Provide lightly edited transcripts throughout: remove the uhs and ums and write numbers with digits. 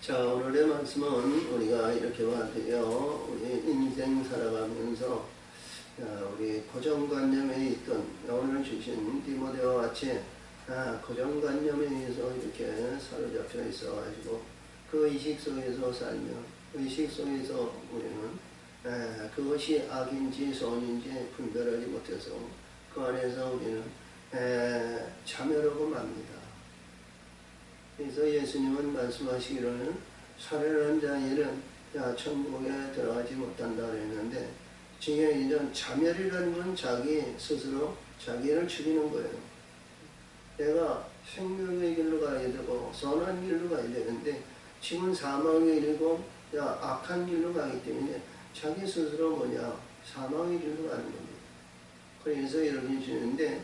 자, 오늘의 말씀은 우리가 이렇게 봤고요. 우리 인생 살아가면서 우리 고정관념에 있던 오늘 주신 디모데와 같이 고정관념에 의해서 이렇게 사로잡혀 있어가지고 그 의식 속에서 살며 의식 속에서 우리는 그것이 악인지 선인지 분별하지 못해서 그 안에서 우리는 자멸하고 맙니다. 그래서 예수님은 말씀하시기로는 살해하는 자에는 천국에 들어가지 못한다 그랬는데 중요한 자멸이라는 건 자기 스스로 자기를 죽이는 거예요. 내가 생명의 길로 가야 되고 선한 길로 가야 되는데 지금 사망의 길이고 악한 길로 가기 때문에 자기 스스로 사망의 길로 가는 겁니다. 그래서 이렇게 주는데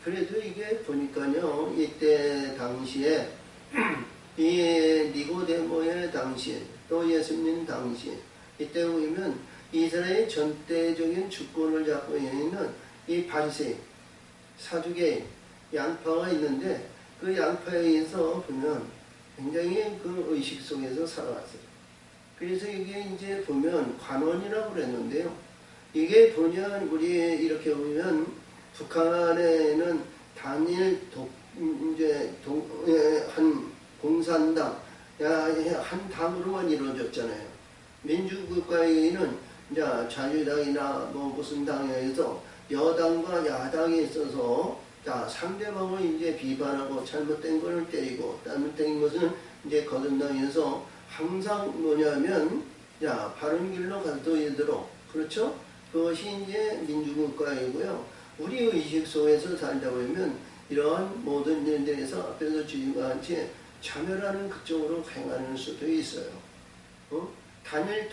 그래도 이게 보니까요, 이때 당시에, 이 니고데모의 당시, 또 예수님 당시, 이때 보면 이스라엘 전대적인 주권을 잡고 있는 이 바리새인, 사두개인, 양파가 있는데 그 양파에 의해서 보면 굉장히 그 의식 속에서 살아왔어요. 그래서 이게 이제 보면 관원이라고 그랬는데요. 이게 보면 우리 이렇게 보면 북한에는 단일 한 공산당, 한 당으로만 이루어졌잖아요. 민주국가에는 자유당이나 무슨 당에 의해서 여당과 야당이 있어서 상대방을 이제 비판하고 잘못된 것을 때리고 잘못된 것은 이제 거듭당해서 항상 뭐냐면 바른 길로 가도록 그렇죠? 그것이 이제 민주국가이고요. 우리 의식 속에서 살다 보면 이러한 모든 일들에서 앞에서 주님과 같이 자멸하는 그쪽으로 행하는 수도 있어요. 단일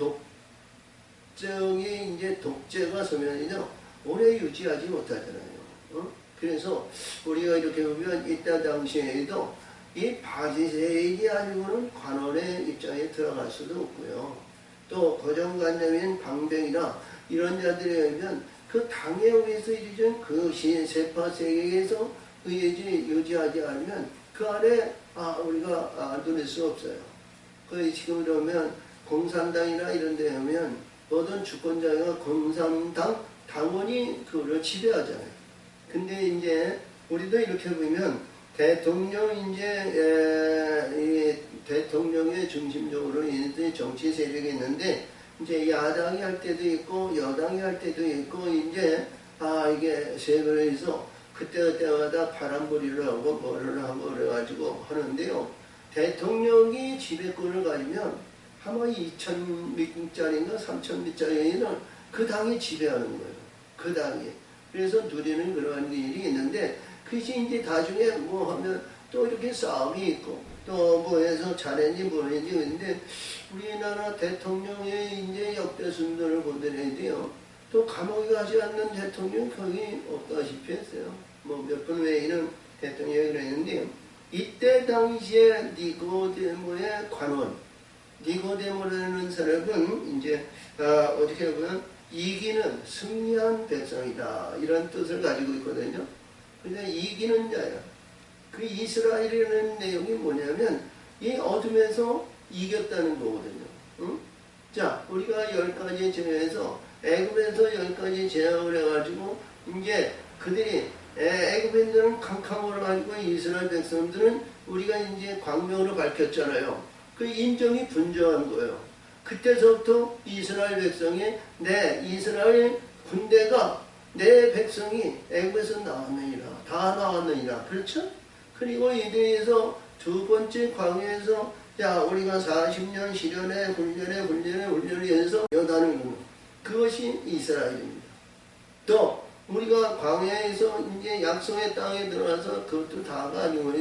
독정이 이제 독재가 서면이죠. 오래 유지하지 못하잖아요. 그래서 우리가 이렇게 보면 이때 당시에도 이 바리새인이 아니고는 관원의 입장에 들어갈 수도 없고요. 또 고정관념인 방병이나 이런 자들에 의하면 그 당에 의해서 이루어진 그 세파 세계에서 유지하지 않으면 그 안에 우리가 누릴 수 없어요. 그 지금 그러면 공산당이나 이런 데 하면 모든 주권자가 공산당 당원이 그거를 지배하잖아요. 근데 이제 우리도 이렇게 보면 대통령의 중심적으로 있는 정치 세력이 있는데 이제 야당이 할 때도 있고 여당이 할 때도 있고 이제 이게 세분에서 그때마다 바람부리를 하고 뭐를 하고 그래가지고 하는데요. 대통령이 지배권을 가지면 아마 2,000미짜리인가 3,000미짜리는 그 당이 지배하는 거예요. 그 당이. 그래서 누리는 그런 일이 있는데 그것이 이제 나중에 뭐 하면 또 이렇게 싸움이 있고 또 뭐 해서 잘했니 뭐했니 근데 우리나라 대통령의 이제 역대순들을 보더라도요. 또 감옥에 가지 않는 대통령 거의 없다시피 했어요. 뭐 몇 번 외에는 대통령이 그랬는데요. 이때 당시에 니고데모의 관원, 니고데모라는 사람은 이제 어떻게 보면 이기는 승리한 백성이다 이런 뜻을 가지고 있거든요. 그러니까 이기는 자야. 그 이스라엘이라는 내용이 뭐냐면 이 어둠에서 이겼다는 거거든요. 응? 자, 우리가 10가지 제외해서 애굽에서 10가지 제약을 해가지고 이제 그들이 애굽인들은 캄캄으로 가지고 이스라엘 백성들은 우리가 이제 광명으로 밝혔잖아요. 그 인정이 분정한 거예요. 그때서부터 이스라엘 백성이 이스라엘 군대가 내 백성이 애굽에서 나왔느니라 다 나왔느니라 그렇죠? 그리고 이들에서 두 번째 광야에서 우리가 40년 시련에 훈련을 해서 여다는 거 그것이 이스라엘입니다. 또 우리가 광야에서 이제 약속의 땅에 들어가서 그것도 다가 아니고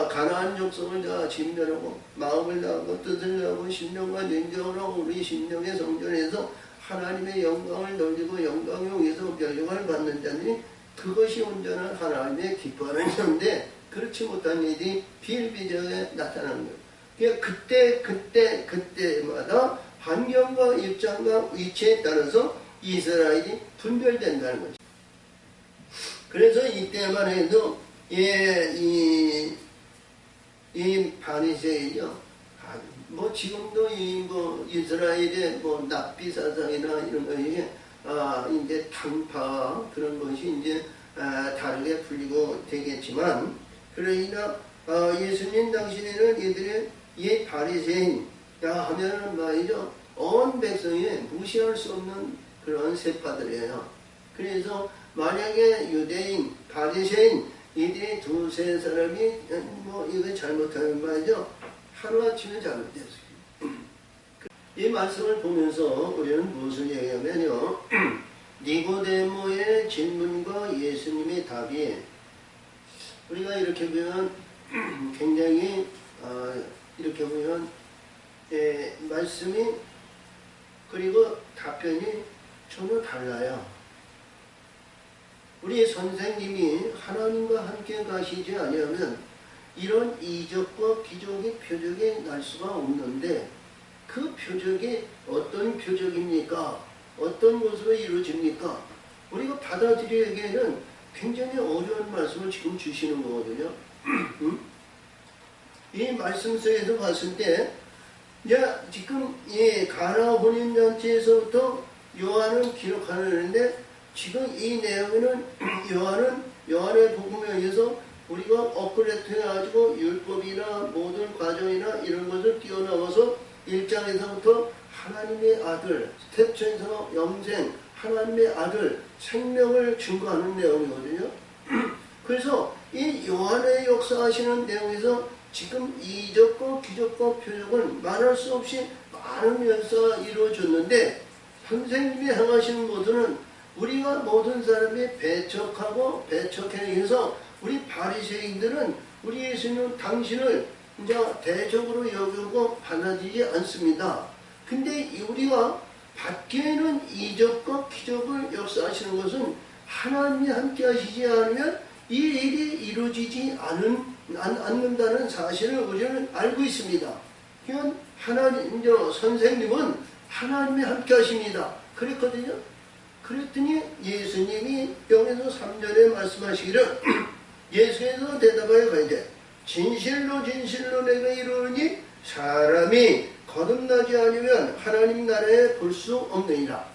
가나안 족속을 진멸하고 마음을 다하고 뜻을 다하고 심령과 냉정을 하고 우리 심령의 성전에서 하나님의 영광을 돌리고 영광에 위해서 별령을 받는 자들이 그것이 온전한 하나님의 기뻐하는 자인데 그렇지 못한 일이 비일비재하게 나타나는 거예요. 그때마다 환경과 입장과 위치에 따라서 이스라엘이 분별된다는 거죠. 그래서 이때만 해도 이 바리새인이요 뭐 지금도 이 뭐 이스라엘의 뭐 납비 사상이나 이런 것이 이제 당파 그런 것이 이제 다르게 풀리고 되겠지만, 그러나 예수님 당시에는 이들의 이 바리새인 하면은 말이죠, 온 백성이 무시할 수 없는 그런 세파들이에요. 그래서 만약에 유대인, 바리새인 이들이 두세 사람이 뭐 이거 잘못하면 말이죠, 하루아침에 잘못됐어요. 이 말씀을 보면서 우리는 무엇을 얘기하면요, 니고데모의 질문과 예수님의 답이 우리가 이렇게 보면 굉장히 이렇게 보면 말씀이 그리고 답변이 전혀 달라요. 우리 선생님이 하나님과 함께 가시지 아니하면 이런 이적과 기적이 표적이 날 수가 없는데, 그 표적이 어떤 표적입니까? 어떤 모습으로 이루어집니까? 우리가 받아들이기에는 굉장히 어려운 말씀을 지금 주시는 거거든요. 이 말씀 속에서 봤을 때, 지금 가나 혼인잔치에서부터 요한은 기록하는데, 지금 이 내용에는 요한의 복음에 의해서 우리가 업그레이드 해가지고 율법이나 모든 과정이나 이런 것을 뛰어넘어서 1장에서부터 하나님의 아들, 스텝천에서 영생, 하나님의 아들, 생명을 증거하는 내용이거든요. 그래서 이 요한의 역사하시는 내용에서 지금 이적과 기적과 표적은 말할 수 없이 많은 역사가 이루어졌는데, 선생님이 행하시는 모두는 우리가 모든 사람이 배척하고 배척해 의해서 우리 바리새인들은 우리 예수님 당신을 이제 대적으로 여기고 받아들이지 않습니다. 근데 우리가 받기에는 이적과 기적을 역사하시는 것은 하나님이 함께 하시지 않으면 이 일이 이루어지지 않는다는 사실을 우리는 알고 있습니다. 그러니까 하나님, 선생님은 하나님이 함께 하십니다. 그랬거든요. 그랬더니 예수님이 여기서 3절에 말씀하시기를 예수께서 대답하여 가이되 진실로 진실로 내가 이르노니 사람이 거듭나지 않으면 하나님 나라에 볼 수 없느니라.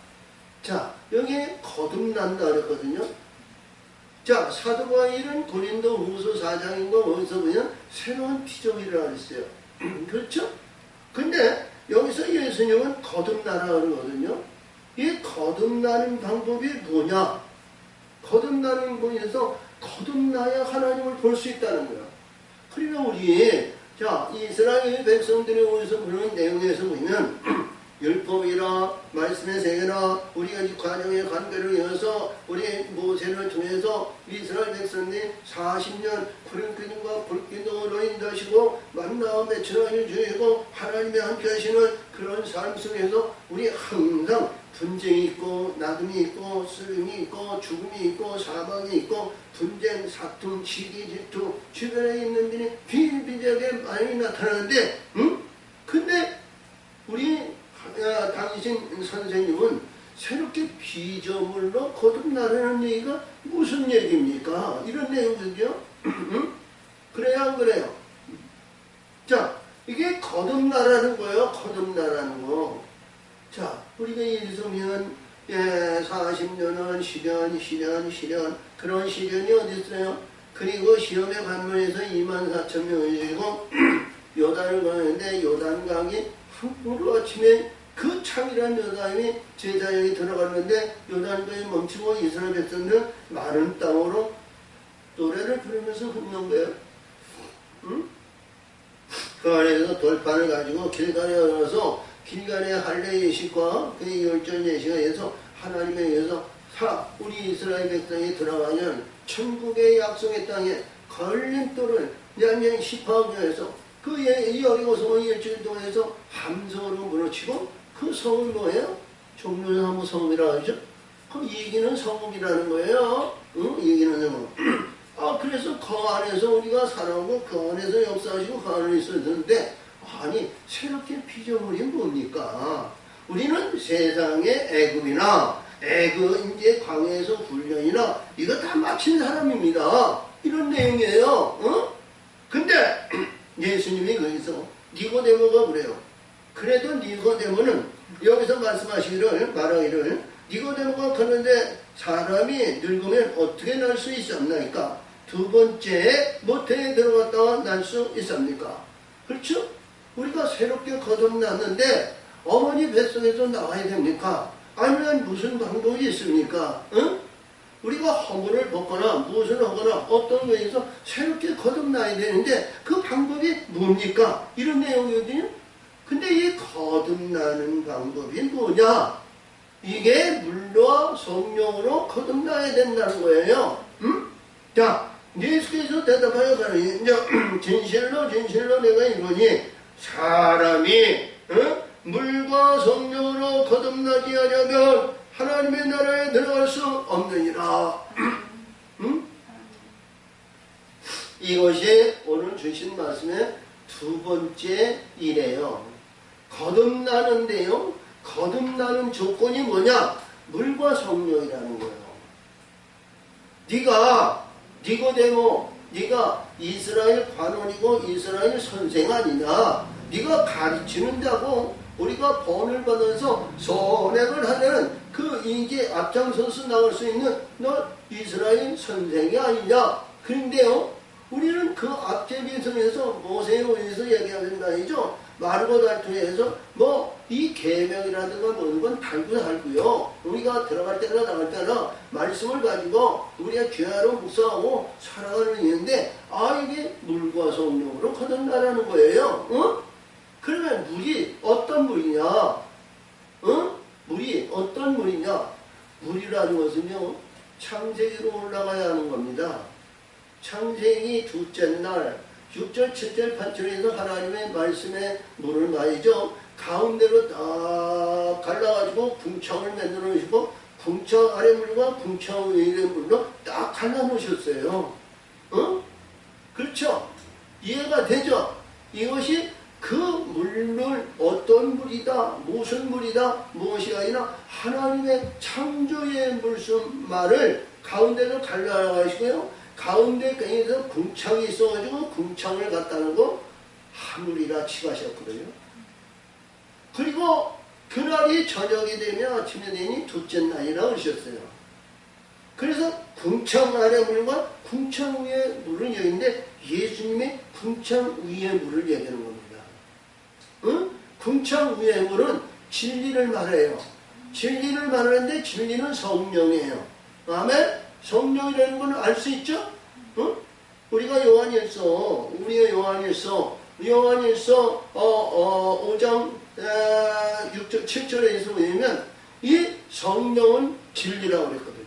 자, 여기에 거듭난다 그랬거든요. 자, 사도 바울은 고린도 후서 4장인가 어디서 보면 새로운 피조물이라고 그랬어요. 그렇죠? 근데 여기서 예수님은 거듭나라 그러거든요. 이 거듭나는 방법이 뭐냐? 거듭나는 곳에서 거듭나야 하나님을 볼 수 있다는 거야. 그러니까 우리 이스라엘 백성들이 어디서 그런 내용에서 보면 율법이나 말씀의 세계나 우리가 이 과정의 관계를 이어서 우리 모세를 통해서 이스라엘 백성들이 40년 구름기둥과 불기둥으로 인도하시고 만나와 매춘하여 주시고 하나님의 함께 하시는 그런 삶 속에서 우리 항상 분쟁이 있고 나둠이 있고 쓰림이 있고 죽음이 있고 사망이 있고 분쟁, 사툼, 시기, 질투 주변에 있는 일이 비일비재하게 많이 나타나는데 근데 우리 당신 선생님은 새롭게 피조물로 거듭나라는 얘기가 무슨 얘기입니까? 이런 내용이죠. 그래요 안 그래요? 자, 이게 거듭나라는 거예요. 거듭나라는 거. 자, 우리가 예를 들면 40년은 시련 그런 시련이 어디 있어요? 그리고 시험의 관문에서 24,000명이고 요단을 건너는데 요단강이 하루 아침에 그 창이라는 요단이 제자형이 들어갔는데 요단강이 멈추고 이스라엘 백성들 마른 땅으로 노래를 부르면서 흩는 거예요. 그 안에서 돌판을 가지고 길간에 열어서 길간의 할례 예식과 그 열전 예식에 의해서 하나님에 의해서 우리 이스라엘 백성이 들어가면 천국의 약속의 땅에 걸림돌을 양양 시파하면서 그 여리고 성을 일주일 동안에서 함성으로 무너치고 그 성이 뭐예요? 종려나무 성이라고 하죠. 그 이기는 성읍이라는 거예요. 이기는 성읍. 그래서 그 안에서 우리가 살아오고 그 안에서 역사하시고 그 안에 있었는데 아니 새롭게 피조물이 뭡니까? 우리는 세상의 애굽이나 이제 광야에서 훈련이나 이거 다 마친 사람입니다. 이런 내용이에요. 근데 예수님이 거기서 니고데모가 그래요. 그래도 니고데모는 여기서 말하기를 니고데모가 가는데 사람이 늙으면 어떻게 날 수 있습니까? 두 번째 모태에 들어갔다가 날 수 있습니까? 그렇죠? 우리가 새롭게 거듭났는데 어머니 뱃속에서 나와야 됩니까? 아니면 무슨 방법이 있습니까? 응? 우리가 허물을 벗거나 무엇을 하거나 어떤 거에서 새롭게 거듭나야 되는데 그 방법이 뭡니까? 이런 내용이거든요. 근데 이 거듭나는 방법이 뭐냐? 이게 물과 성령으로 거듭나야 된다는 거예요. 응? 자, 예수께서 대답하여 가니 진실로 내가 이러니 사람이 물과 성령으로 거듭나지 하려면 하나님의 나라에 들어갈 수 없느니라. 응? 이것이 오늘 주신 말씀의 두 번째 일이에요. 거듭나는데요. 거듭나는 조건이 뭐냐? 물과 성령이라는 거예요. 네가 니고데모, 네가 이스라엘 관원이고 이스라엘 선생 아니냐? 네가 가르치는 자고 우리가 본을 받아서 선행을 하는 그 이제 앞장서서 나갈 수 있는 너 이스라엘 선생이 아니냐? 그런데요, 우리는 그 앞제비성에서 모세에 의해서 얘기하는 거 아니죠? 마르고달토에서 뭐 이 계명이라든가 모든 건 달고요. 우리가 들어갈 때나 나갈 때나 말씀을 가지고 우리가 죄하로 묵상하고 살아가는 일인데 이게 물과 성령으로 거듭나라는 거예요. 어? 그러면 물이 어떤 물이냐? 물이 어떤 물이냐? 물이라는 것은요, 창세기로 올라가야 하는 겁니다. 창세기 둘째 날 6절, 7절, 8절에서 하나님의 말씀에 물을 말이죠. 가운데로 딱 갈라가지고 궁창을 만들어 놓으시고 궁창 아래 물과 궁창 위의 물로 딱 갈라 놓으셨어요. 그렇죠? 이해가 되죠? 이것이 그 물을 어떤 물이다, 무슨 물이다, 무엇이 아니라 하나님의 창조의 물숨말을 가운데로 갈라가시고요. 가운데 괭에서 궁창이 있어가지고 궁창을 갖다는 거 하물이라 칭하셨거든요. 그리고 그날이 저녁이 되면 아침에 되니 둘째 날이라고 하셨어요. 그래서 궁창 아래 물과 궁창 위의 물을 얘기하는데 예수님의 궁창 위의 물을 얘기하는 겁니다. 궁창 위의 물은 진리를 말해요. 진리를 말하는데 진리는 성령이에요. 아멘? 성령이라는 건 알 수 있죠? 우리가 요한일서 5장 6절 7절에서 보면 이 성령은 진리라고 그랬거든요.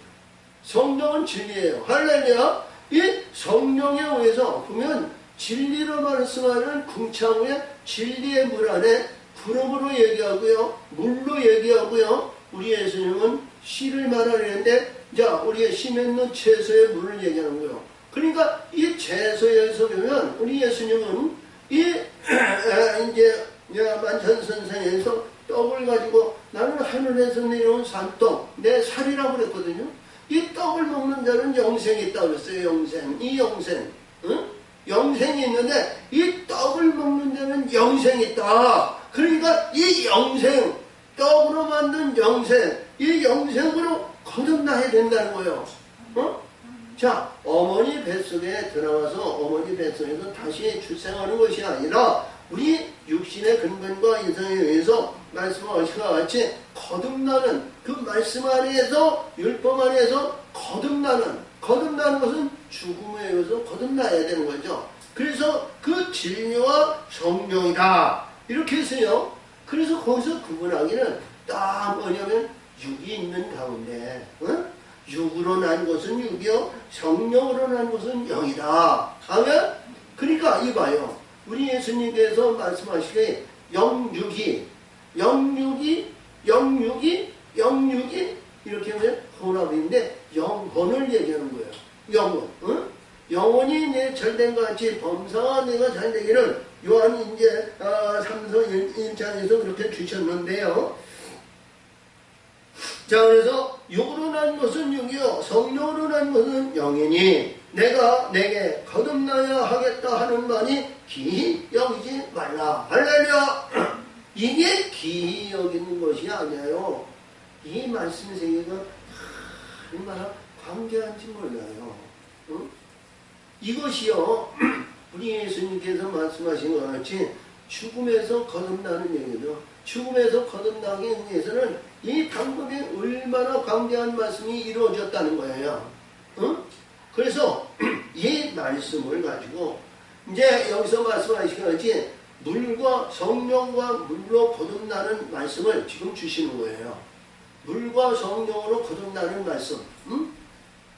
성령은 진리예요. 할렐루야. 이 성령에 의해서 보면 진리로 말씀하는 궁창후에 진리의 물 안에 구름으로 얘기하고요, 물로 얘기하고요. 우리 예수님은 씨를 말하려는데 자, 우리의 씨 맺는 채소의 물을 얘기하는 거예요. 그러니까 이 채소에서 보면 우리 예수님은 이제 만찬선상에서 떡을 가지고 나는 하늘에서 내려온 산떡, 내 살이라고 그랬거든요. 이 떡을 먹는 자는 영생이 있다고 그랬어요. 영생. 이 영생. 영생이 있는데 이 떡을 먹는 자는 영생이 있다. 그러니까 이 영생, 떡으로 만든 영생, 이 영생으로 거듭나야 된다는 거예요. 자, 어머니 뱃속에 들어가서 어머니 뱃속에서 다시 출생하는 것이 아니라 우리 육신의 근본과 인성에 의해서 말씀하신 것 같이 거듭나는 그 말씀 안에서 율법 안에서 거듭나는 것은 죽음에 의해서 거듭나야 되는 거죠. 그래서 그 진리와 성령이다 이렇게 했어요. 그래서 거기서 구분하기는 딱 뭐냐면 육이 있는 가운데 육으로 난 것은 육이요 성령으로 난 것은 영이다. 아멘? 그러니까 이봐요. 우리 예수님께서 말씀하시기에 영육이 이렇게 하면 혼합인데 영혼을 얘기하는 거예요. 영혼. 영혼이 내 잘된 것 같이 범사가 내가 잘되기를 요한 이제 3서 1장에서 그렇게 주셨는데요. 자, 그래서 육으로 난 것은 육이요 성령으로 난 것은 영이니 내가 내게 거듭나야 하겠다 하는 말이 기히 여기지 말라. 할렐루야. 이게 기히 여기는 것이 아니에요. 이 말씀 세계가 얼마나 관계한지 몰라요. 응? 이것이요 우리 예수님께서 말씀하신 것 같이 죽음에서 거듭나는 얘기죠. 죽음에서 거듭나기 위해서는 이 방법이 얼마나 관계한 말씀이 이루어졌다는 거예요. 응? 그래서 이 말씀을 가지고 이제 여기서 말씀하신 것 같이 물과 성령과 물로 거듭나는 말씀을 지금 주시는 거예요. 물과 성령으로 거듭나는 말씀. 응?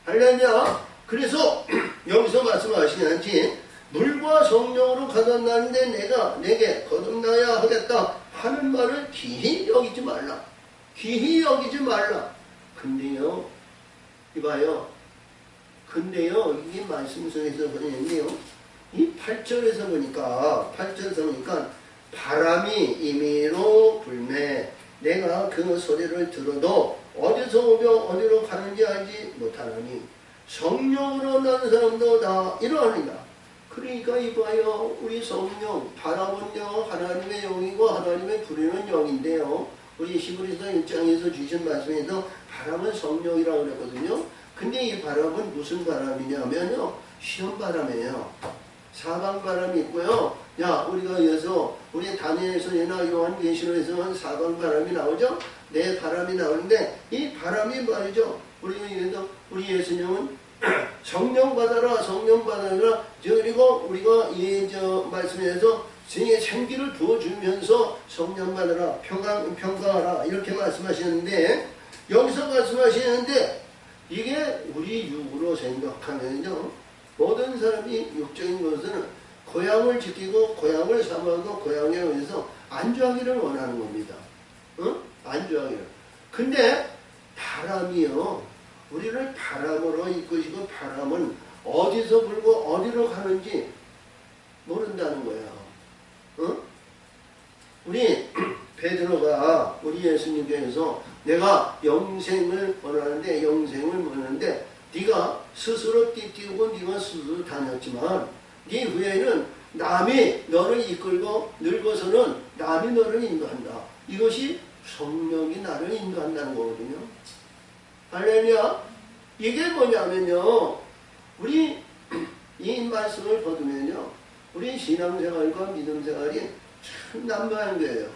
할렐루야. 그래서 여기서 말씀하시는지 물과 성령으로 거듭나는데 내가 내게 거듭나야 하겠다 하는 말을 기히 여기지 말라. 기히 여기지 말라. 근데요, 이봐요. 근데요, 이게 말씀 속에서 보는데요, 이 8절에서 보니까 바람이 임의로 불매 내가 그 소리를 들어도 어디서 오며 어디로 가는지 알지 못하노니 성령으로 난 사람도 다 이러하니라. 그러니까 이봐요, 우리 성령 바람은요 하나님의 영이고 하나님의 부르는 영인데요, 우리 히브리서 1장에서 주신 말씀에서 바람은 성령이라고 그랬거든요. 근데 이 바람은 무슨 바람이냐면요, 시험 바람이에요. 사방 바람이 있고요. 야, 우리가 여기서 우리 다니엘서나 요한계시록에서 사방 바람이 나오죠. 네, 바람이 나오는데 이 바람이 말이죠. 우리 예수님은 성령 받아라, 성령 받아라. 그리고 우리가 이 말씀에서 생기를 부어주면서 성령 받아라, 평강하라 이렇게 말씀하시는데, 여기서 말씀하시는데 이게 우리 육으로 생각하면요, 모든 사람이 육적인 것은 고향을 지키고 고향을 삼아도 고향에 의해서 안주하기를 원하는 겁니다. 응? 안주하기를. 근데 바람이요, 우리를 바람으로 이끄시고 바람은 어디서 불고 어디로 가는지 모른다는 거야. 응? 우리 베드로가 우리 예수님께서 내가 영생을 원하는데 네가 스스로 띠띠우고 네가 스스로 다녔지만 네 후에는 남이 너를 이끌고 늙어서는 남이 너를 인도한다. 이것이 성령이 나를 인도한다는 거거든요. 할렐루야. 이게 뭐냐면요, 우리 이 말씀을 거두면요, 우리 신앙생활과 믿음생활이 참 난무한 거예요.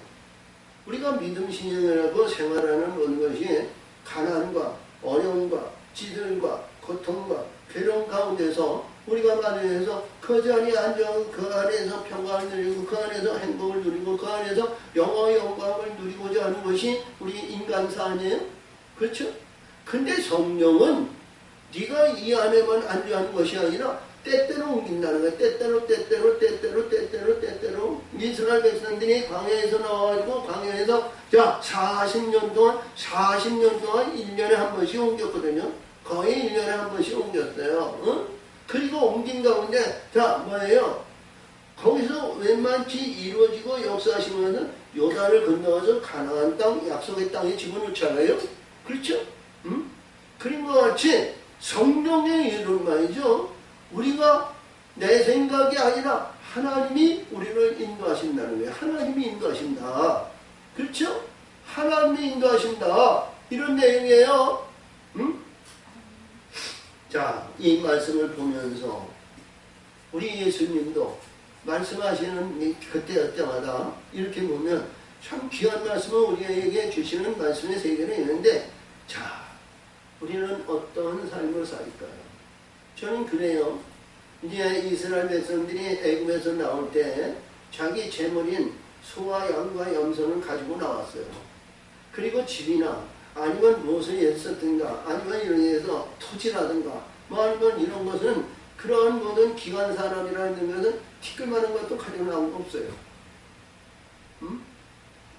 우리가 믿음 신앙이라고 생활하는 모든 것이 가난과 어려움과 찌들과 고통과 괴로움 가운데서 우리가 말해서 그 자리에 앉아 그 안에서 평강을 누리고 그 안에서 행복을 누리고 그 안에서 영화의 영광을 누리고자 하는 것이 우리 인간사 아니에요? 그렇죠? 근데 성령은 네가 이 안에만 안주하는 것이 아니라 때때로 옮긴다는 거예요. 때때로 이스라엘 백성들이 광야에서 나와가지고 광야에서 자 40년 동안 1년에 한 번씩 옮겼거든요. 거의 1년에 한 번씩 옮겼어요. 응? 그리고 옮긴 가운데 자 뭐예요? 거기서 웬만치 이루어지고 역사하신 것은 요단을 건너가서 가나안 땅, 약속의 땅에 집어넣잖아요. 그렇죠? 응? 그런 것 같이 성령의 일은 말이죠, 우리가 내 생각이 아니라 하나님이 우리를 인도하신다는 거예요. 하나님이 인도하신다. 그렇죠? 하나님이 인도하신다. 이런 내용이에요. 응? 자, 이 말씀을 보면서 우리 예수님도 말씀하시는 그때마다 이렇게 보면 참 귀한 말씀을 우리에게 주시는 말씀의 세계는 있는데, 자, 우리는 어떤 삶을 살까요? 저는 그래요. 이제 이스라엘 백성들이 애굽에서 나올 때 자기 재물인 소와 양과 염소는 가지고 나왔어요. 그리고 집이나 아니면 무엇을 했었든가 아니면 이런해서 토지라든가 뭐 아니면 이런 것은 그러한 모든 기관 사람이라는 것은 티끌만한 것도 가지고 나온 거 없어요.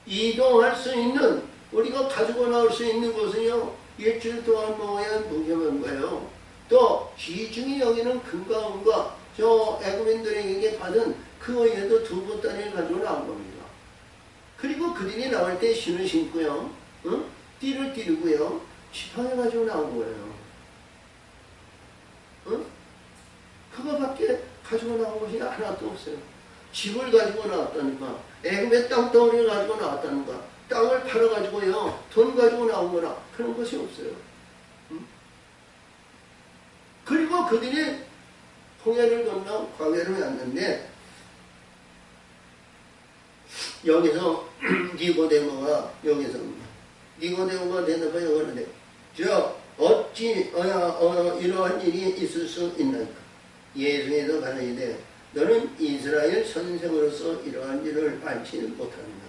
이동할 수 있는, 우리가 가지고 나올 수 있는 것은요, 일주일 동안 먹어야 무게만 거예요. 또 귀중히 여기는 금과 은과 저 애굽인들에게 받은 그 외에도 2보따리를 가지고 나온 겁니다. 그리고 그들이 나올 때 신을 신고요. 응? 띠를 띠르고요. 지팡이 가지고 나온 거예요. 응? 그거밖에 가지고 나온 것이 하나도 없어요. 집을 가지고 나왔다니까. 애굽의 땅덩어리를 가지고 나왔다는가. 땅을 팔아가지고요. 돈 가지고 나온 거나 그런 것이 없어요. 응? 그리고 그들이 홍해를 건너 광야로 왔는데 여기서 니고데모가 니고데모가 대답하여 그러는데 어찌 이러한 일이 있을 수 있나이까. 예수께서 가르치되 너는 이스라엘 선생으로서 이러한 일을 알지 못하느냐.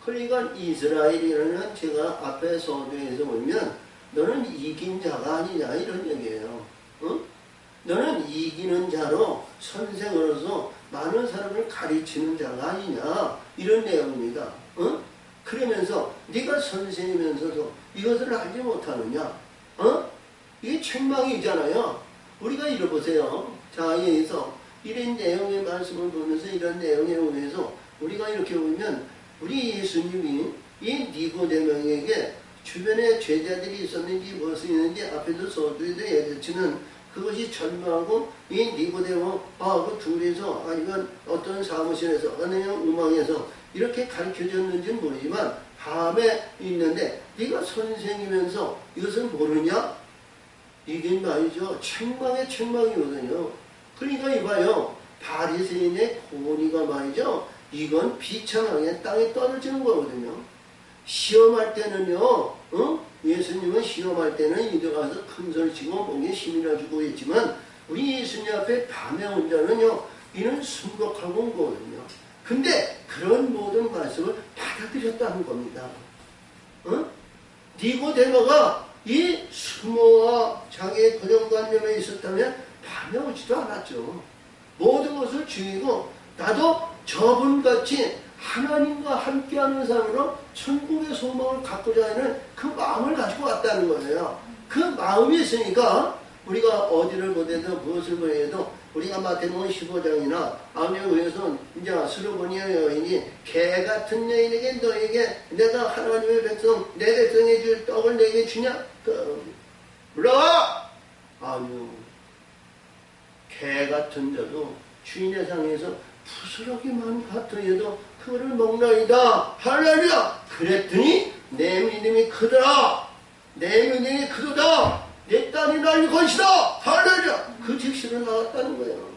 그러니까 이스라엘이라는 제가 앞에 서두에서 보면 너는 이긴 자가 아니냐 이런 얘기예요. 응? 너는 이기는 자로 선생으로서 많은 사람을 가르치는 자가 아니냐 이런 내용입니다. 응? 그러면서 네가 선생이면서도 이것을 알지 못하느냐. 이게 책망이잖아요. 우리가 읽어보세요. 자, 여기서 이런 내용의 말씀을 보면서 이런 내용에 의해서 우리가 이렇게 보면 우리 예수님이 이 니고데모에게 주변에 제자들이 있었는지 무엇이 있는지 앞에도 서두에도 얘기했지만 그것이 전무하고 이 니고데모하고 둘이서 아니면 어떤 사무실에서 어느 음악에서 이렇게 가르쳐줬는지는 모르지만 밤에 있는데 네가 선생이면서 이것을 모르냐? 이게 말이죠. 책망의 책망이거든요. 그러니까 이봐요. 바리새인의 고니가 말이죠. 이건 비참하게 땅에 떨어지는 거거든요. 시험할 때는요. 예수님은 시험할 때는 이들 가서 큰 소리 치고 목에 힘이나 주고 있지만 우리 예수님 앞에 밤에 온 자는요. 이는 순복하고 온 거거든요. 근데 그런 모든 말씀을 받아들였다는 겁니다. 니고데모가 이 수모와 자기의 고정관념에 있었다면 밤에 오지도 않았죠. 모든 것을 죽이고 나도 저분같이 하나님과 함께하는 사람으로 천국의 소망을 갖고자 하는 그 마음을 가지고 왔다는 거예요. 그 마음이 있으니까 우리가 어디를 보내도 무엇을 보내도 우리가 마태복음 15장이나 아버지에 의해서 이제 스로보니아 여인이 개 같은 여인에게 너에게 내가 하나님의 백성 내 백성에 줄 떡을 내게 주냐? 물러와! 아니요. 개 같은 자도 주인의 상에서 부스러기만 같으여도 그거를 먹나이다. 할렐루야! 그랬더니 내 믿음이 크더라. 내 믿음이 크도다. 내 딸이 날 것이다. 할렐루야! 그 즉시로 나왔다는 거예요.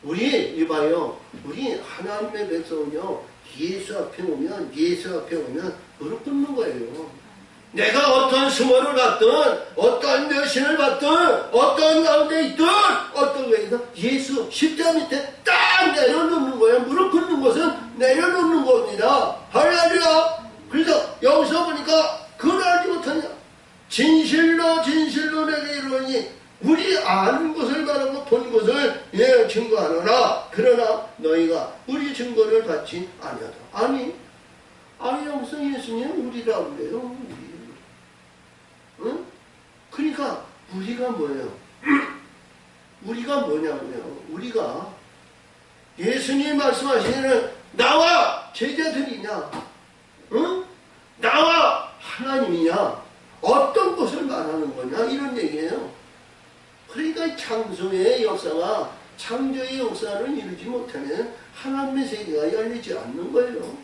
우리 이봐요. 우리 하나님의 백성은요. 예수 앞에 오면 무릎 꿇는 거예요. 내가 어떤 수모를 받든 어떤 멸신을 받든 어떤 가운데 있든 어떤 거에서 예수 십자 밑에 딱 내려놓는 거예요. 무릎 꿇는 것은 내려놓는 겁니다. 할렐루야. 그래서 여기서 보니까 그걸 알지 못하냐. 진실로 내게 이르노니 우리 아는 것을 말하고 본 것을 증거하노라. 그러나 너희가 우리 증거를 받지 아니하다. 아니 여기서 예수님 우리라고 그래요. 응? 그러니까 우리가 뭐예요? 우리가 뭐냐고요? 우리가 예수님이 말씀하시는 나와 제자들이냐? 응? 나와 하나님이냐? 어떤 것을 말하는 거냐? 이런 얘기예요. 그러니까 창조의 역사가 창조의 역사를 이루지 못하면 하나님의 세계가 열리지 않는 거예요.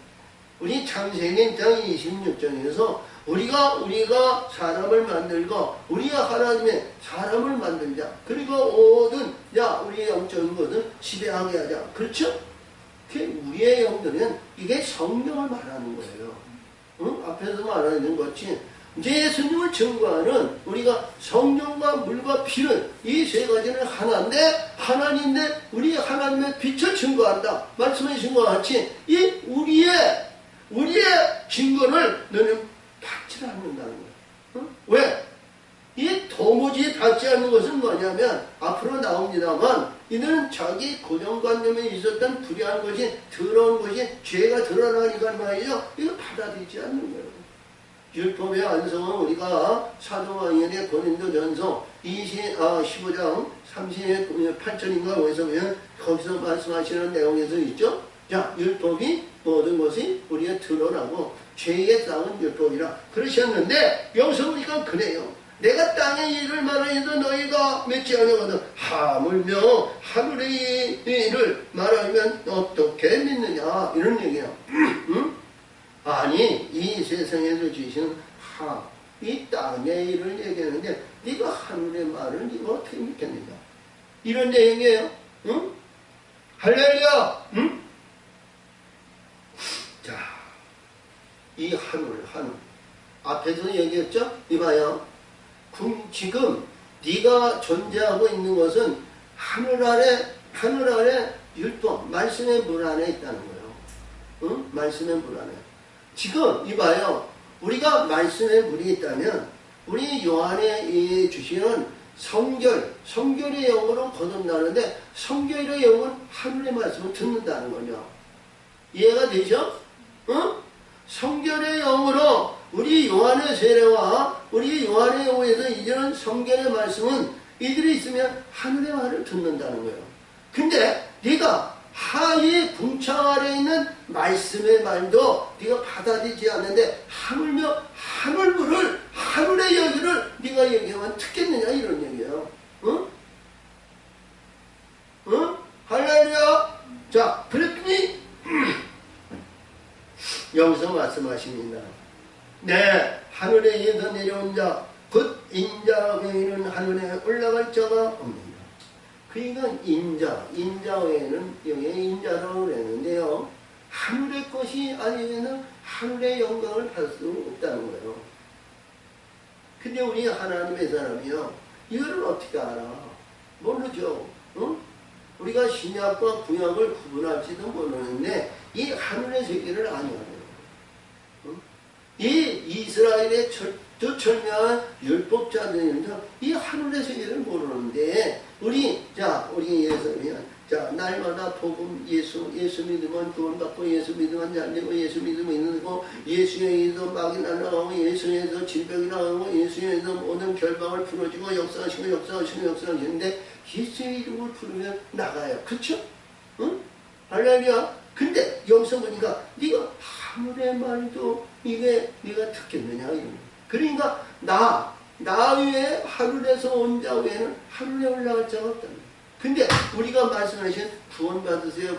우리 창세기 1장 26장에서 우리가 사람을 만들고 우리가 하나님의 사람을 만들자. 그리고 모든 우리의 영적인 것은 지배하게 하자. 그렇죠? 우리의 영들은 이게 성령을 말하는 거예요. 응? 앞에서 말하는 것이 이제 예수님을 증거하는 우리가 성령과 물과 피는 이 세 가지는 하나인데 하나님인데 우리 하나님의 빛을 증거한다. 말씀하신 것 같이 이 우리의 증거를 너는 받지 않는다는 거예요. 응? 왜? 이 도무지 받지 않는 것은 뭐냐면 앞으로 나옵니다만 이들은 자기 고정관념에 있었던 불의한 것이 더러운 것이 죄가 드러나니까 말이죠. 이거 받아들이지 않는 거예요. 율법의 완성은 우리가 사도행전의 고린도전서 15장 38절인가 거기서 보면 거기서 말씀하시는 내용에서 있죠. 자, 율법이 모든 것이 우리가 드러나고 죄의 땅은 율법이라 그러셨는데 여기서 보니까 그래요. 내가 땅의 일을 말하여도 너희가 맺지 아니하거든 하물며 하늘의 일을 말하면 어떻게 믿느냐 이런 얘기야. 응? 아니 이 세상에서 주시는 이 땅의 일을 얘기하는데 네가 하늘의 말을 네가 어떻게 믿겠느냐 이런 얘기예요. 응? 할렐루야. 응? 자, 이 하늘 앞에서 얘기했죠? 이봐요. 지금 네가 존재하고 있는 것은 하늘 아래 율법, 말씀의 물 안에 있다는 거예요. 응? 말씀의 물 안에. 지금 이봐요. 우리가 말씀의 물이 있다면 우리 요한에 주시는 성결의 영으로 거듭나는데 성결의 영은 하늘의 말씀을 듣는다는 거죠. 이해가 되죠? 응? 성결의 영으로 우리 요한의 세례와 우리 요한의 영에서 이제는 성결의 말씀은 이들이 있으면 하늘의 말을 듣는다는 거예요. 근데 네가 하의 궁창 아래 있는 말씀의 말도 네가 받아들이지 않는데 하물며 하늘물을 하늘의 여기를 네가 얘기하면 듣겠느냐 이런 얘기예요. 응? 응? 할렐루야. 자, 그랬더니 여기서 말씀하십니다. 네, 하늘에 위에서 내려온 자, 곧 인자 외에는 하늘에 올라갈 자가 없느니라. 그러니까 인자 외에는 여기에 인자라고 그랬는데요. 하늘의 것이 아니면 하늘의 영광을 받을 수 없다는 거예요. 근데 우리 하나님의 사람이요. 이거를 어떻게 알아? 모르죠. 응? 우리가 신약과 구약을 구분할지도 모르는데 이 하늘의 세계를 아니하네요. 응? 이 이스라엘의 철저철명한 율법자들은 이 하늘의 세계를 모르는데 우리 예수면 날마다 복음 예수 믿으면 구원받고 예수 믿으면 잘되고 예수 믿으면 있는 거 예수에서 막이 날아가고 예수에서 질병이 나가고 예수에서 모든 결방을 풀어주고 역사하시는데 예수의 이름을 부르면 나가요. 그쵸? 응? 할렐루야. 근데 여기서 보니까 네가 하늘의 말도 이게 네가 듣겠느냐 이런. 그러니까 나 외에 하늘에서 온 자 외에는 하늘에 올라갈 자가 없다는. 근데 우리가 말씀하신 구원받으세요.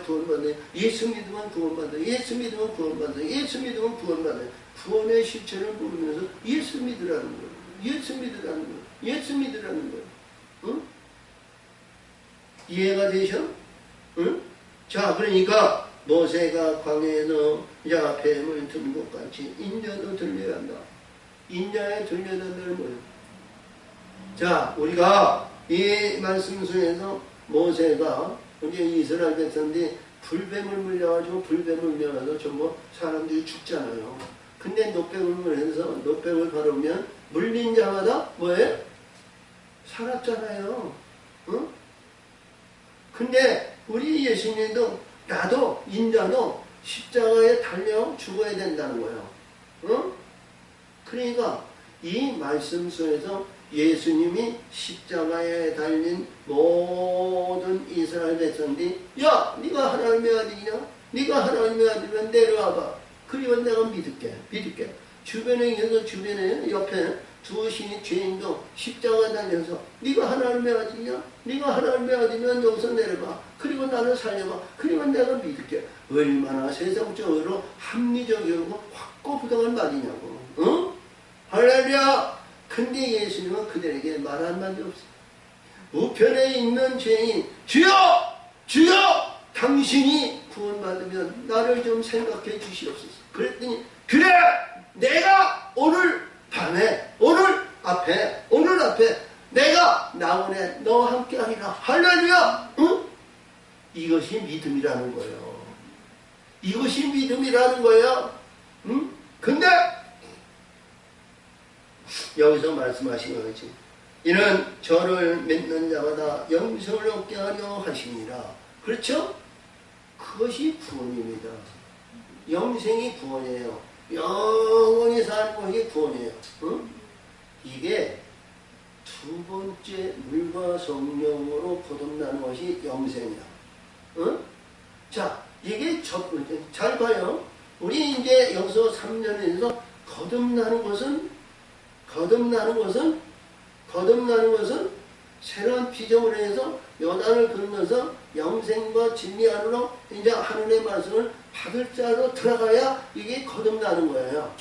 예수 믿으면 구원받아요. 예수 믿으면 구원받아요. 예수 믿으면 구원받아요. 구원의 실체를 모르면서 예수 믿으라는 거예요. 예수 믿으라는 거예요. 응? 이해가 되셔? 응? 자, 그러니까 모세가 광야에서 뱀을 든 것 같이 인자도 들려야 한다. 인자에 들려야 한다는 거예요. 자, 우리가 이 말씀 속에서 모세가 이제 이스라엘 백성들이 불뱀을 물려가지고 전부 사람들이 죽잖아요. 근데 노뱀을 물려서 노뱀을 바르면 물린 자마다 뭐해? 살았잖아요. 응? 근데 우리 예수님도 나도 인자도 십자가에 달려 죽어야 된다는 거예요. 응? 그러니까 이 말씀 속에서 예수님이 십자가에 달린 모든 이스라엘 백성들이 야 네가 하나님의 아들이냐? 네가 하나님의 아들이면 내려와봐. 그리고 내가 믿을게. 주변에 옆에 두 신이 죄인도 십자가 달려서 네가 하나님의 아들이냐? 네가 하나님의 아들이면 여기서 내려봐. 그리고 나를 살려봐. 그리고 내가 믿을게. 얼마나 세상적으로 합리적이고 확고부당한 말이냐고. 응? 할렐루야. 근데 예수님은 그들에게 말 한마디 없어요. 우편에 있는 죄인 주여! 당신이 구원받으면 나를 좀 생각해 주시옵소서. 그랬더니 그래! 내가 오늘 앞에 내가 나오네 너와 함께 하리라. 할렐루야. 응? 이것이 믿음이라는 거예요. 응? 근데 여기서 말씀하신 거지. 이는 저를 믿는 자마다 영생을 얻게 하려 하십니다. 그렇죠? 그것이 구원입니다. 영생이 구원이에요. 영원히 사는 것이 구원이에요. 응? 이게 두 번째 물과 성령으로 거듭나는 것이 영생이야. 응? 자, 이게 잘 봐요. 우리 이제 여기서 3년에서 거듭나는 것은 새로운 피조물에 의해서 요단을 건너서 영생과 진리 안으로 이제 하늘의 말씀을 받을 자로 들어가야 이게 거듭나는 거예요.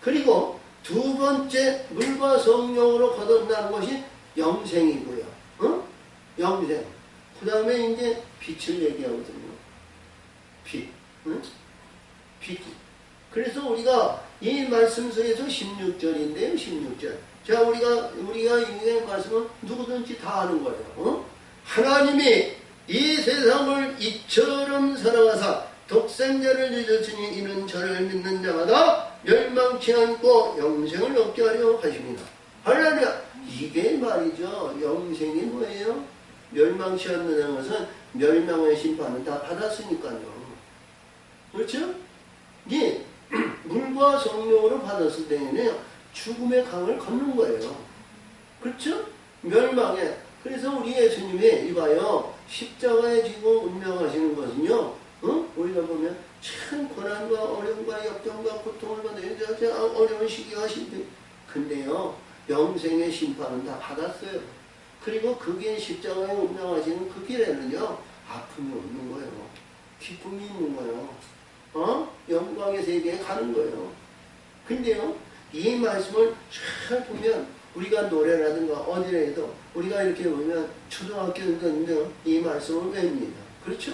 그리고 두 번째 물과 성령으로 거듭나는 것이 영생이고요. 영생. 그 다음에 이제 빛을 얘기하거든요. 빛. 빛. 그래서 우리가 이 말씀 속에서 16절인데요. 16절. 자, 우리가 이 말씀은 누구든지 다 아는 거예요. 하나님이 이 세상을 이처럼 사랑하사 독생자를 주셨으니 이는 저를 믿는 자마다 멸망치 않고 영생을 얻게 하려 하십니다. 할렐루야. 이게 말이죠. 영생이 뭐예요? 멸망치 않는 것은 멸망의 심판은 다 받았으니까요. 그렇죠? 이 물과 성령으로 받았을 때에는 죽음의 강을 걷는 거예요. 그렇죠? 멸망에. 그래서 우리 예수님이 이봐요. 십자가에 지고 운명하시는 것은요. 우리가 보면 참 고난과 어려움과 역경과 고통을 받는 어려운 시기가 심해. 근데요. 영생의 심판은 다 받았어요. 그리고 그 길 십자가에 운명하시는 그 길에는요. 아픔이 없는 거예요. 기쁨이 있는 거예요. 영광의 세계에 가는 거예요. 근데요. 이 말씀을 잘 보면 우리가 노래라든가 어디라도 우리가 이렇게 보면 초등학교에도 이 말씀을 외웁니다. 그렇죠?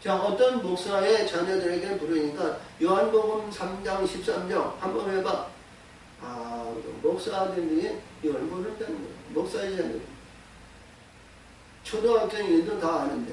자, 어떤 목사의 자녀들에게 부르니까 요한복음 3장 13장 한번 해봐. 목사들이 이걸 모른다는 거예요. 목사의 자녀들. 초등학생들도 다 아는데.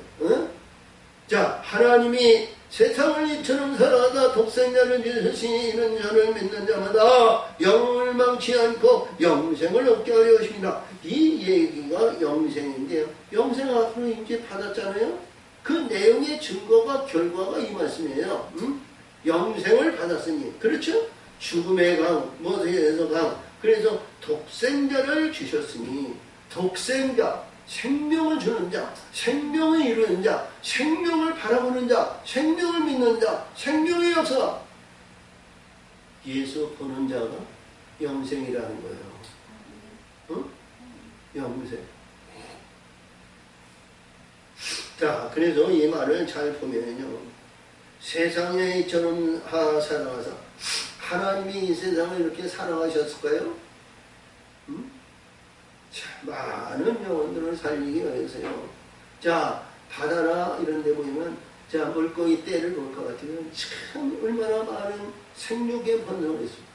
자, 하나님이 세상을 이처럼 사랑하다 독생자를 주시니 이는 저를 믿는 자마다 영을 망치 않고 영생을 얻게 하려 하십니다. 이 얘기가 영생인데요. 영생 앞으로 이제 받았잖아요. 그 내용의 증거가 결과가 이 말씀이에요. 영생을 받았으니. 그렇죠? 죽음의 강, 무엇에서 강. 그래서 독생자를 주셨으니 독생자. 생명을 주는 자, 생명을 이루는 자, 생명을 바라보는 자, 생명을 믿는 자, 생명의 역사. 예수 보는 자가 영생이라는 거예요. 영생. 자, 그래서 이 말을 잘 보면요. 세상에 이처럼 사랑하사 하나님이 이 세상을 이렇게 사랑하셨을까요? 많은 영혼들을 살리기 위해서요. 자, 바다나 이런 데 보면, 자, 물고기 떼를 볼 것 같으면 참 얼마나 많은 생육의 번성을 했습니다.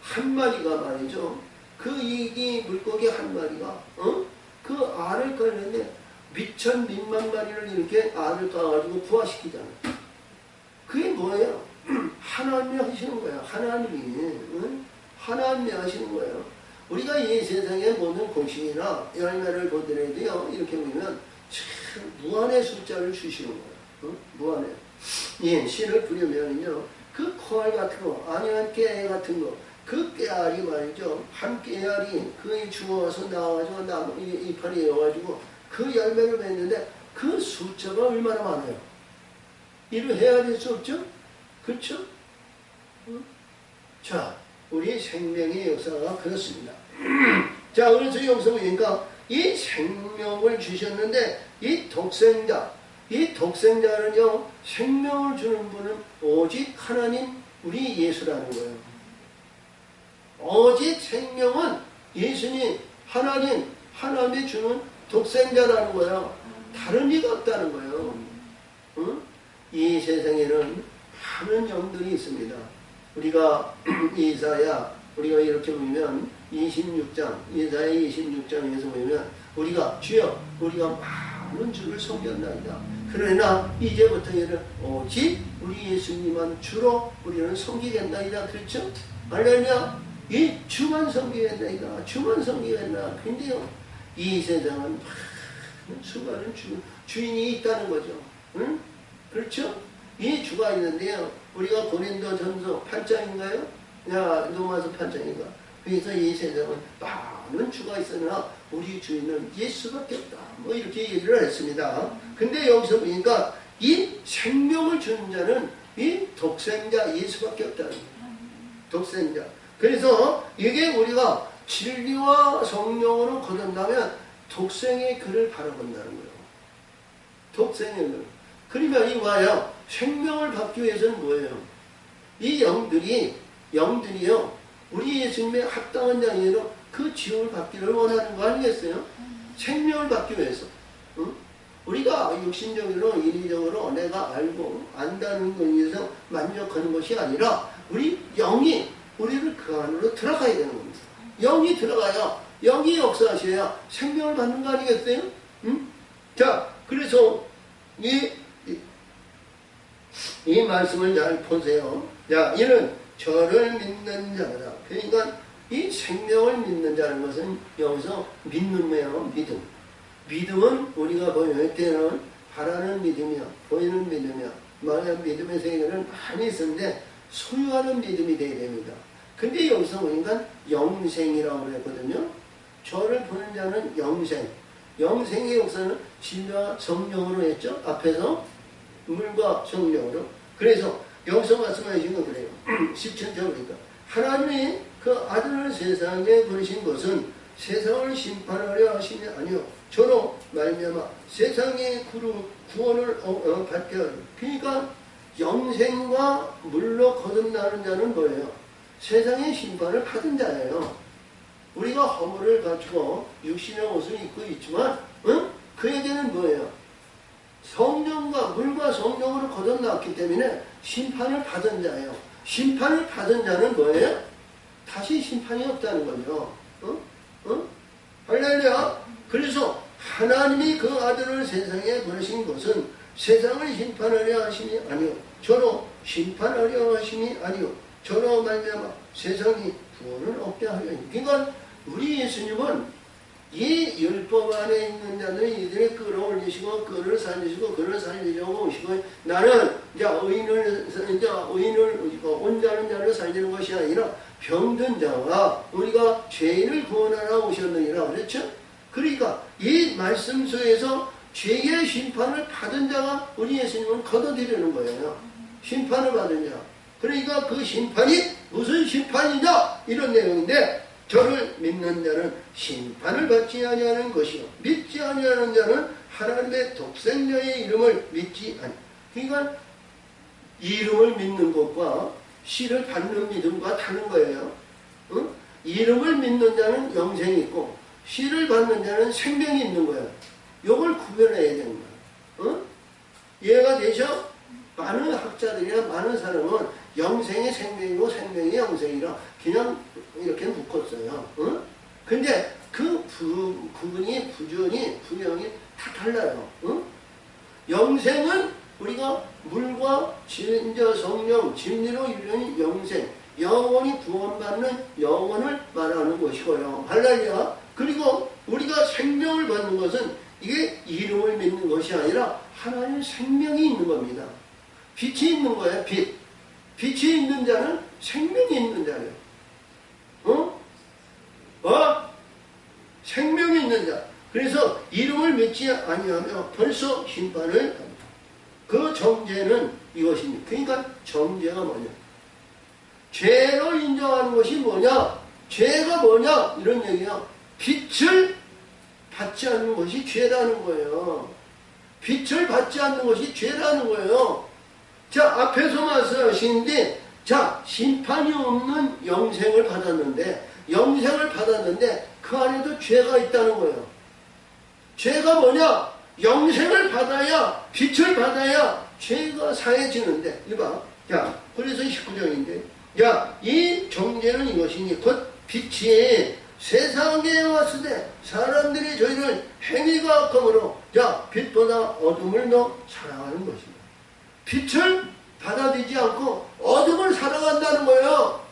한 마리가 말이죠. 이 물고기 한 마리가, 그 알을 깔는데 미천 몇만 마리를 이렇게 알을 까가지고 부화시키잖아요. 그게 뭐예요? 하나님이 하시는 거예요. 하나님이 하시는 거예요. 우리가 이 세상의 모든 곡식이나 열매를 보더라도요, 이렇게 보면 참 무한의 숫자를 주시는 거예요. 무한의. 예, 씨를 뿌리면요, 그 콩알 같은 거, 아니면 깨 같은 거, 그 깨알이 말이죠. 한 깨알이 그에 주워서 나와가지고 나무 이파리 이어가지고 그 열매를 맺는데 그 숫자가 얼마나 많아요. 이를 헤아릴 수 없죠? 그렇죠? 자, 우리 생명의 역사가 그렇습니다. 자, 그래서 여기서 보니까 이 생명을 주셨는데 이 독생자는요, 생명을 주는 분은 오직 하나님, 우리 예수라는 거예요. 오직 생명은 예수님, 하나님이 주는 독생자라는 거예요. 다른 이가 없다는 거예요. 이 세상에는 많은 영들이 있습니다. 우리가 우리가 이렇게 보면 26장, 이사야 26장에서 보면 우리가 주여, 우리가 많은 주를 섬겼나이다. 그러나 이제부터는 오직 우리 예수님만 주로 우리는 섬기겠나이다. 그렇죠? 할렐루야. 이 주만 섬기겠나이다. 주만 섬기겠나. 근데요, 이 세상은 많은 수많은 주인이 있다는 거죠. 응? 그렇죠? 이 주가 있는데요. 우리가 고린도전서 8장인가요? 로마서 8장인가? 그래서 이 세상은 많은 주가 있으나 우리 주인은 예수밖에 없다. 뭐 이렇게 얘기를 했습니다. 근데 여기서 보니까 이 생명을 주는 자는 이 독생자 예수밖에 없다는 거예요. 독생자. 그래서 이게 우리가 진리와 성령으로 거듭나면 독생의 글을 바라본다는 거예요. 독생의 글. 그러니까 이 뭐예요? 생명을 받기 위해서는 뭐예요? 이 영들이요, 우리 예수님의 합당한 자녀로 그 지옥을 받기를 원하는 거 아니겠어요? 생명을 받기 위해서. 응? 우리가 육신적으로, 인위적으로 내가 알고 안다는 것에 의해서 만족하는 것이 아니라 우리 영이 우리를 그 안으로 들어가야 되는 겁니다. 영이 들어가야, 영이 역사하셔야 생명을 받는 거 아니겠어요? 응? 자, 그래서 이 말씀을 잘 보세요. 자, 이는 저를 믿는 자다. 그러니까 이 생명을 믿는 자는 것은 여기서 믿음이에요. 믿음. 믿음은 우리가 보일 때는 바라는 믿음이야, 보이는 믿음이야. 만약 믿음의 세계는 많이 있었는데 소유하는 믿음이 되어야 됩니다. 근데 여기서 보니까 영생이라고 그랬거든요. 저를 보는 자는 영생. 영생의 역사는 진리와 성령으로 했죠. 앞에서 물과 성령으로. 그래서 여기서 말씀하신 건 그래요. 17절 보니까 하나님이 그 아들을 세상에 보내신 것은 세상을 심판하려 하심이 아니요 저로 말미암아 세상의 구원을 받게 하려. 그러니까 영생과 물로 거듭나는 자는 뭐예요? 세상의 심판을 받은 자예요. 우리가 허물을 갖추고 육신의 옷을 입고 있지만 그에게는 뭐예요? 성령과 물과 성령으로 거듭났기 때문에 심판을 받은 자예요. 심판을 받은 자는 뭐예요? 다시 심판이 없다는 거죠. 할렐루야. 그래서 하나님이 그 아들을 세상에 보내신 것은 세상을 심판하려 하심이 아니요 저로 심판하려 하심이 아니요 저로 말미암아 세상이 구원을 얻게 하려. 그러니까 우리 예수님은 이 율법 안에 있는 자들은 이들을 끌어올리시고 그를 살리시고 그를 살리려고 오시고 나는 이제 의인을 온전한 자를 살리는 것이 아니라 병든 자와 우리가 죄인을 구원하러 오셨느니라 그랬죠. 그러니까 이 말씀 속에서 죄의 심판을 받은 자가 우리 예수님은 걷어들이는 거예요. 심판을 받은 자. 그러니까 그 심판이 무슨 심판이냐 이런 내용인데 저를 믿는 자는 심판을 받지 아니하는 것이요 믿지 아니하는 자는 하나님의 독생자의 이름을 믿지 아니. 그러니까 이름을 믿는 것과 씨를 받는 믿음과 다른 거예요. 이름을 믿는 자는 영생이 있고 씨를 받는 자는 생명이 있는 거예요. 이걸 구별해야 되는 거예요. 이해가 되죠? 많은 학자들이나 많은 사람은 영생이 생명이고 생명이 영생이라 그냥 이렇게 묶었어요. 근데 그 구분이, 부전이, 분명이 다 달라요. 영생은 우리가 물과 진저 성령, 진리로 이루는 영생, 영원히 구원받는 영혼을 말하는 것이고요. 할렐루야. 그리고 우리가 생명을 받는 것은 이게 이름을 믿는 것이 아니라 하나님의 생명이 있는 겁니다. 빛이 있는 거예요. 빛이 있는 자는 생명이 있는 자예요. 생명이 있는 자. 그래서 이름을 믿지 아니하며 벌써 심판을 합니다. 그 정죄는 이것입니다. 그러니까 정죄가 뭐냐? 죄로 인정하는 것이 뭐냐? 죄가 뭐냐? 이런 얘기야. 빛을 받지 않는 것이 죄라는 거예요. 빛을 받지 않는 것이 죄라는 거예요. 자, 앞에서 말씀하시는데, 자, 심판이 없는 영생을 받았는데 그 안에도 죄가 있다는 거예요. 죄가 뭐냐? 영생을 받아야, 빛을 받아야 죄가 사해지는데, 이봐. 자, 그래서 19절인데, 야, 이 정죄는 이것이니, 곧 빛이 세상에 왔을 때 사람들이 저희를 행위가 악함으로, 자, 빛보다 어둠을 더 사랑하는 것입니다. 빛을 받아들이지 않고 어둠을 사랑한다는 거예요.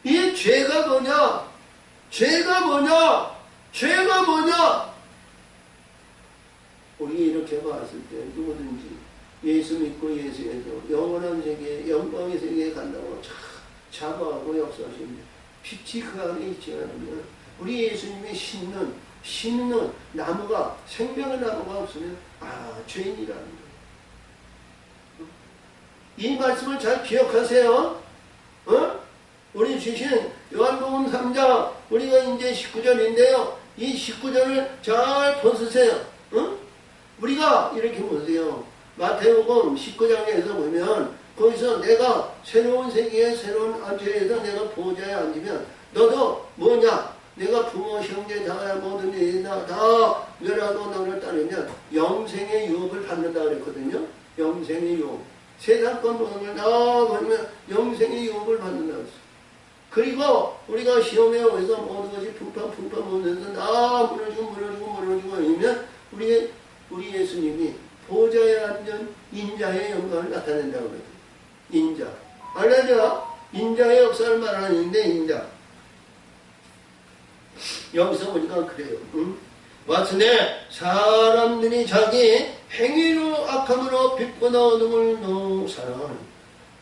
이 죄가 뭐냐? 죄가 뭐냐? 우리 이렇게 봤을 때 누구든지 예수 믿고 예수에서 영원한 세계, 영광의 세계에 간다고 자부하고 역사하십니다. 빛이 그 안에 있지 않으면 우리 예수님이 신는 심는 나무가, 생명의 나무가 없으면 죄인이라는 거예요. 이 말씀을 잘 기억하세요. 우리 주신 요한복음 3장 우리가 이제 19절인데요. 이 19절을 잘 벗으세요. 우리가 이렇게 보세요. 마태복음 19장에서 보면 거기서 내가 새로운 세계에 새로운 안주에서 내가 보호자에 앉으면 너도 뭐냐? 내가 부모, 형제, 자야 모든 일이나 다 멸하고 너를 따르면 영생의 유업을 받는다 그랬거든요. 영생의 유업. 세상권 모든 걸 다 버리면 영생의 유업을 받는다 그랬어요. 그리고 우리가 시험에 오해서 모든 것이 풍파 오면서 다 무너지고 이러면 우리 예수님이 보좌에 앉은 인자의 영광을 나타낸다고 그래요. 인자. 할렐루야. 인자의 역사를 말하는데 인자. 여기서 보니까 그래요. 왔으네 사람들이 자기 행위로 악함으로 빛보다 어둠을 더 사랑하는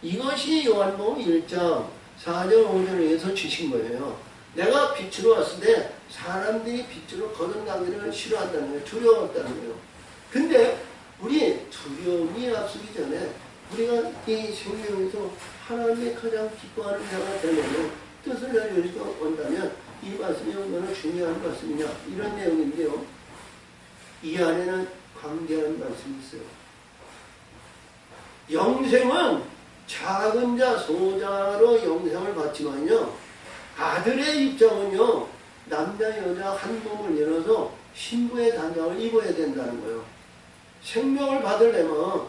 이것이 요한복음 1장 4절 5절에서 주신 거예요. 내가 빛으로 왔을 때 사람들이 빛으로 거듭나기를 싫어한다는 거예요. 두려웠다는 거예요. 근데 우리 두려움이 앞서기 전에 우리가 이 생명에서 하나님의 가장 기뻐하는 자가 되려면 뜻을 내려주고 온다면 이 말씀이 얼마나 중요한 말씀이냐 이런 내용인데요. 이 안에는 관계하는 말씀이 있어요. 영생은 작은 자 소자로 영생을 받지만요. 아들의 입장은요. 남자 여자 한 몸을 열어서 신부의 단장을 입어야 된다는 거예요. 생명을 받으려면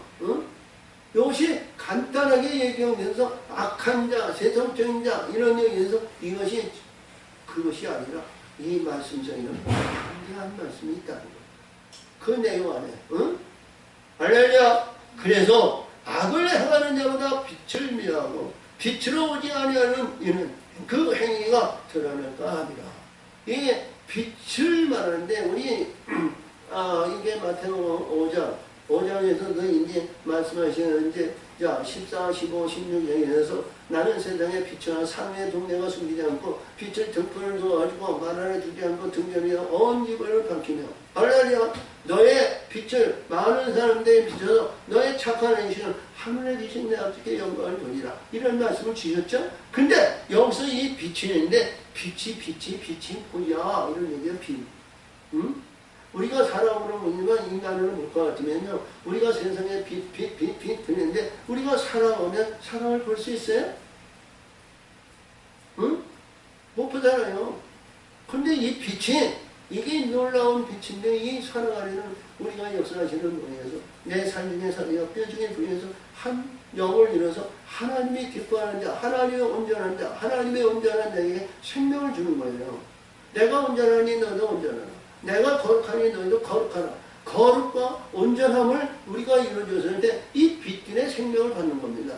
이것이 간단하게 얘기하면서 악한 자, 세상적인 자 이런 얘기에서 이것이 그것이 아니라 이 말씀 속에는 관계한 말씀이 있다는 거예요. 그 내용 안에 할렐루야. 그래서 악을 행하는 자보다 빛을 미워하고 빛으로 오지 아니하는 이는 그 행위가 드러날까 함이라. 이게 빛을 말하는데 우리 이게 마태복음 5장에서도 이제 말씀하시는 이제 자 14, 15, 16장에서 나는 세상의 빛이나 산의 동네가 숨기지 않고 빛을 등불을 줘가지고 말 하나 주지 않고 등전에 온 집을 밝히며 할렐루야. 너의 빛을 많은 사람들에 비춰서 너의 착한 행실은 하늘에 계신 내 아버지께 영광을 돌리라. 이런 말씀을 주셨죠. 근데 여기서 이 빛이 있는데 빛이 보야 이런 얘기예요. 빛. 우리가 사람으로 보면 인간으로 볼 것 같으면요. 우리가 세상에 빛 드는데 우리가 살아오면 사랑을 볼 수 있어요? 못 보잖아요. 근데 이 빛이 이게 놀라운 빛인데 이 살아가려는 우리가 역사하시는 분에서 내 삶중에 살며 뼈 중에 분에서 한 영을 이뤄서 하나님이 기뻐하는 자, 하나님의 온전한 자, 하나님의 온전한 자에게 생명을 주는 거예요. 내가 온전하니 너도 온전하라. 내가 거룩하니 너희도 거룩하라. 거룩과 온전함을 우리가 이루어졌을 때 이 빛들의 생명을 받는 겁니다.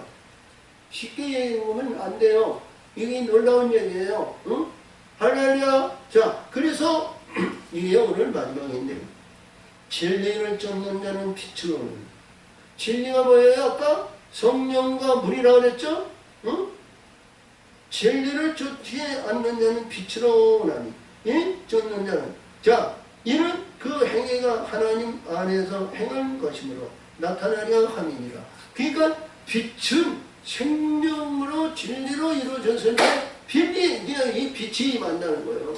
쉽게 얘기하면 안 돼요. 이게 놀라운 얘기예요. 할렐루야. 자, 그래서 이게 오늘 마지막인데 진리를 쫓는 자는 빛으로 오는. 진리가 뭐예요? 아까 성령과 물이라고 그랬죠? 진리를 쫓지 않는 자는 빛으로 오나니 쫓는 자는 자 이는 그 행위가 하나님 안에서 행한 것이므로 나타나려 함이니라. 그러니까 빛은 생명으로 진리로 이루어졌을 때 이 빛이 임한다는 거예요.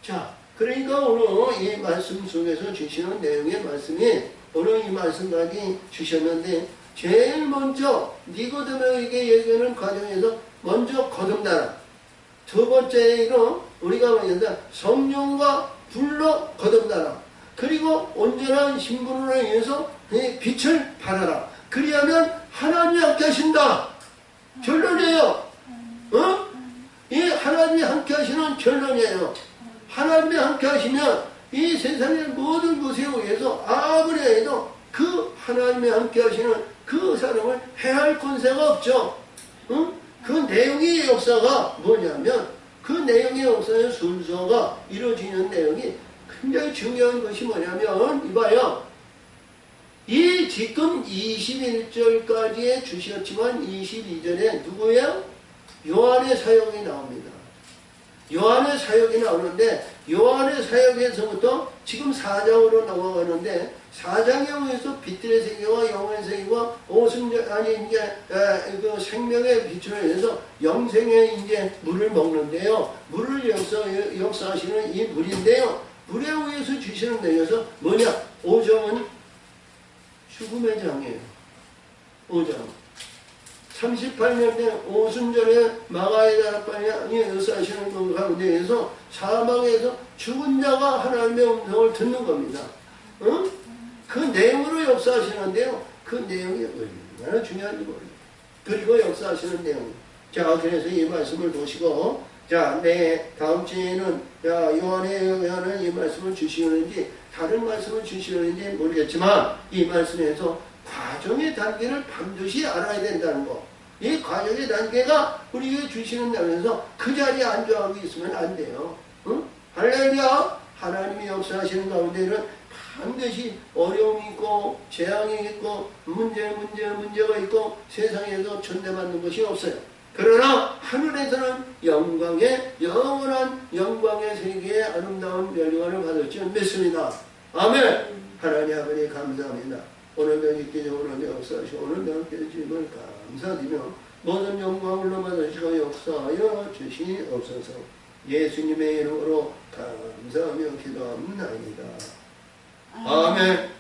자, 그러니까 오늘 이 말씀 속에서 주시는 내용의 말씀이 오늘 이 말씀까지 주셨는데 제일 먼저 니고데모에게 얘기하는 과정에서 먼저 거듭나라. 두 번째로 우리가 말한다. 성령과 불로 거듭나라. 그리고 온전한 신분으로 인해서 빛을 발하라. 그리하면 하나님이 함께 하신다. 결론이에요. 이 하나님이 함께 하시는 결론이에요. 하나님이 함께 하시면 이 세상의 모든 것에 의해서 아무리 해도 그 하나님이 함께 하시는 그 사람을 해할 권세가 없죠. 그 내용의 역사가 뭐냐면 그 내용의 역사의 순서가 이루어지는 내용이 굉장히 중요한 것이 뭐냐면 이봐요. 이 지금 21절까지의 주셨지만 22절에 누구예요? 요한의 사역이 나옵니다. 요한의 사역이 나오는데 요한의 사역에서부터 지금 4장으로 넘어가는데 4장에 의해서 빛들의 세계와 영혼의 세계와 오순절 아니 이제 그 생명의 빛으로 인해서 영생의 이제 물을 먹는데요. 물을 역사하시는 이 물인데요. 물에 의해서 주시는 내려서 뭐냐? 5장은 죽음의 장이에요. 5장. 38년 때 오순절에 마가의 다락방이 역사하시는 것 가운데에서 사망에서 죽은 자가 하나님의 음성을 듣는 겁니다. 응? 그 내용으로 역사하시는데요. 그 내용이 얼마나 중요한지 모르겠어요. 그리고 역사하시는 내용. 자, 그래서 이 말씀을 보시고, 자, 다음 주에는, 요한의 이 말씀을 주시는지, 다른 말씀을 주시는지 모르겠지만, 이 말씀에서 과정의 단계를 반드시 알아야 된다는 거. 이 과정의 단계가 우리에게 주시는다면서 그 자리에 앉아가고 있으면 안 돼요. 응? 할렐루야! 하나님이 역사하시는 가운데는 반드시 어려움이 있고 재앙이 있고 문제가 있고 세상에서 천대받는 것이 없어요. 그러나 하늘에서는 영원한 영광의 세계의 아름다운 멸류관을 받을 줄 믿습니다. 아멘. 하나님 아버지 감사합니다. 오늘도 기적으로 역사하시고 오늘도 함께해 주심을 감사드리며 모든 영광을 받으시고 역사하여 주시옵소서. 예수님의 이름으로 감사하며 기도합니다. 아멘.